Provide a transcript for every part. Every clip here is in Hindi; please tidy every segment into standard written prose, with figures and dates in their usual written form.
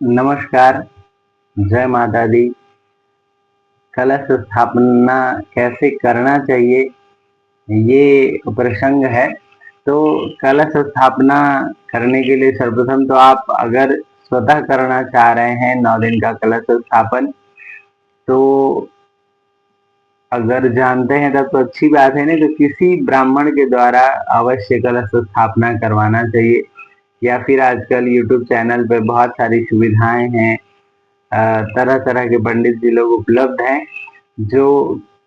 नमस्कार, जय माता दी। कलश स्थापना कैसे करना चाहिए, ये प्रसंग है। तो कलश स्थापना करने के लिए सर्वप्रथम तो आप अगर स्वतः करना चाह रहे हैं 9 दिन का कलश स्थापन, तो अगर जानते हैं तब तो अच्छी बात है, नहीं तो किसी ब्राह्मण के द्वारा अवश्य कलश स्थापना करवाना चाहिए। या फिर आजकल यूट्यूब चैनल पे बहुत सारी सुविधाएं हैं, तरह तरह के पंडित जी लोग उपलब्ध हैं जो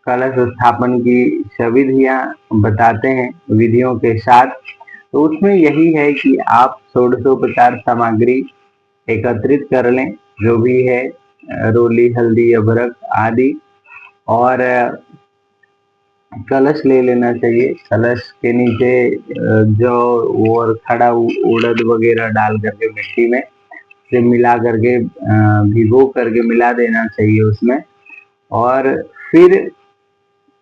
कलश स्थापन की सविधियां बताते हैं विधियों के साथ। तो उसमें यही है कि आप षोडशोपचार सामग्री एकत्रित कर लें, जो भी है रोली, हल्दी, अदरक आदि, और कलश ले लेना चाहिए। कलश के नीचे जौ और खड़ा उड़द वगैरह डाल करके मिट्टी में से मिला करके भिगो करके मिला देना चाहिए उसमें। और फिर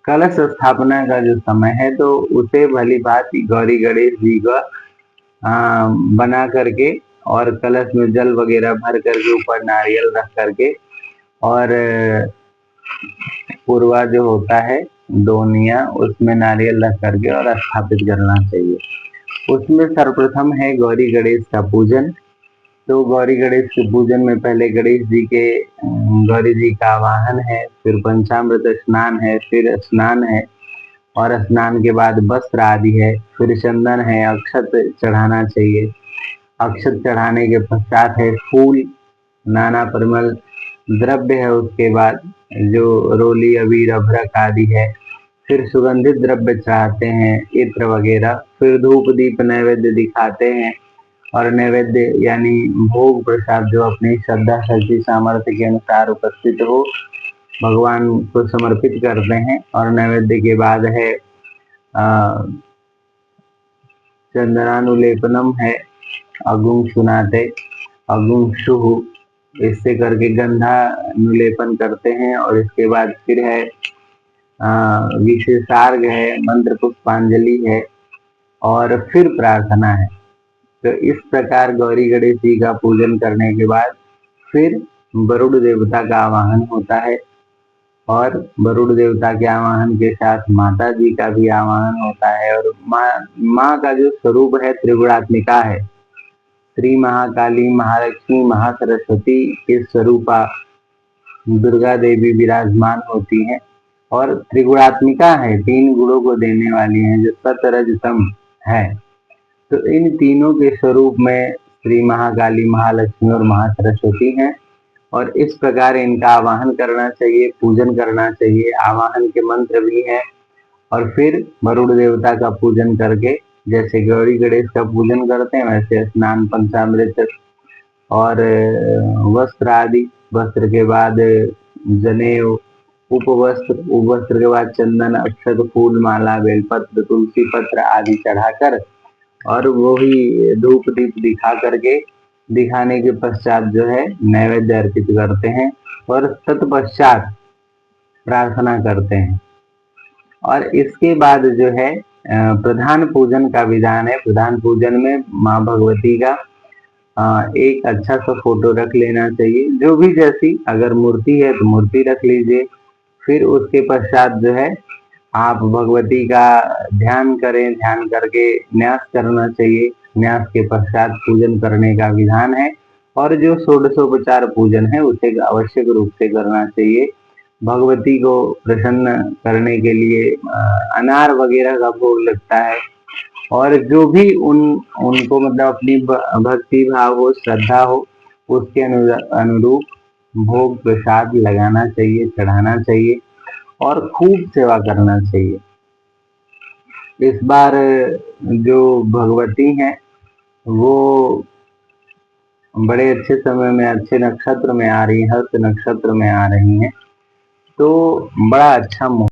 कलश स्थापना का जो समय है तो उसे भली भांति गौरी गणेश जी का बना करके और कलश में जल वगैरह भर करके ऊपर नारियल रख करके और पूर्वा जो होता है दोनिया, उसमें नारियल रख करके और स्थापित करना चाहिए। उसमें सर्वप्रथम है गौरी गणेश का पूजन। तो गौरी गणेश के पूजन में पहले गौरी जी का आवाहन है, फिर पंचामृत स्नान है, फिर स्नान है, और स्नान के बाद वस्त्र आदि है, फिर चंदन है, अक्षत चढ़ाना चाहिए। अक्षत चढ़ाने के पश्चात है फूल, नाना परिमल द्रव्य है, उसके बाद जो रोली, अबीर, अभ्रक आदि है, फिर सुगंधित द्रव्य चढ़ाते हैं, इत्र वगैरह, फिर धूप दीप नैवेद्य दिखाते हैं, और नैवेद्य यानी भोग प्रसाद जो अपनी श्रद्धा शक्ति सामर्थ्य के अनुसार उपस्थित हो भगवान को समर्पित करते हैं। और नैवेद्य के बाद है चंदनानुलेपनम है, अगुम सुनाते, अगुम शुहु, इससे करके गंधा अनुलेपन करते हैं। और इसके बाद फिर है विशेषार्घ है, मंत्र पुष्पांजलि है, और फिर प्रार्थना है। तो इस प्रकार गौरी गणेश जी का पूजन करने के बाद फिर वरुण देवता का आवाहन होता है, और वरुण देवता के आवाहन के साथ माता जी का भी आवाहन होता है। और माँ का जो स्वरूप है त्रिगुणात्मिका है, श्री महाकाली, महालक्ष्मी, महासरस्वती के स्वरूपा दुर्गा देवी विराजमान होती हैं, और त्रिगुणात्मिका है, 3 गुणों को देने वाली हैं, जो सत रज तम है। तो इन तीनों के स्वरूप में श्री महाकाली, महालक्ष्मी और महासरस्वती हैं। और इस प्रकार इनका आवाहन करना चाहिए, पूजन करना चाहिए। आवाहन के मंत्र भी हैं। और फिर वरुण देवता का पूजन करके, जैसे गौरी गणेश का पूजन करते हैं वैसे स्नान, पंचामृत और वस्त्र आदि, वस्त्र के बाद जनेऊ, उपवस्त्र के बाद चंदन, अक्षत, फूल माला, बेलपत्र, तुलसी पत्र आदि चढ़ाकर, और वो ही धूप दीप दिखाने के पश्चात जो है नैवेद्य अर्पित करते हैं, और तत्पश्चात प्रार्थना करते हैं। और इसके बाद जो है प्रधान पूजन का विधान है। प्रधान पूजन में माँ भगवती का एक अच्छा सा फोटो रख लेना चाहिए, जो भी जैसी अगर मूर्ति है तो मूर्ति रख लीजिए। फिर उसके पश्चात जो है आप भगवती का ध्यान करें, ध्यान करके न्यास करना चाहिए। न्यास के पश्चात पूजन करने का विधान है। और जो षोडशोपचार पूजन है उसे आवश्यक रूप से करना चाहिए। भगवती को प्रसन्न करने के लिए अनार वगैरह का भोग लगता है, और जो भी उनको मतलब अपनी भक्ति भाव हो, श्रद्धा हो, उसके अनुरूप भोग प्रसाद लगाना चाहिए, चढ़ाना चाहिए, और खूब सेवा करना चाहिए। इस बार जो भगवती हैं वो बड़े अच्छे समय में, अच्छे नक्षत्र में आ रही हैं, हस्त नक्षत्र में आ रही हैं। तो बड़ा अच्छा